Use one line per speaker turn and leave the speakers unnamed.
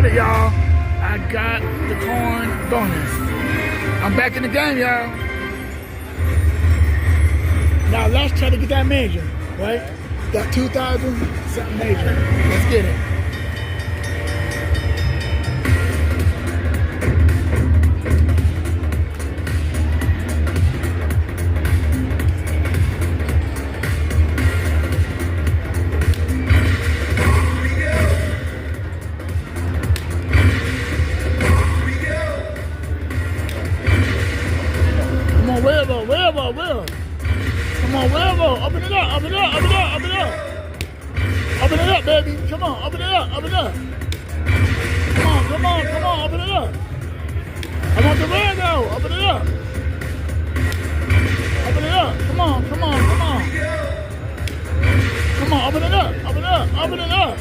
got it, y'all. I got the coin bonus. I'm back in the game, y'all. Now let's try to get that major, right? That 2,000 something major. Let's get it. Come on, wherever. Come on, wherever. Open it up. Open it up, baby. Come on, open it up. Come on, open it up. I want the red though. Open it up. Come on. Come on, open it up. Come on, open it up.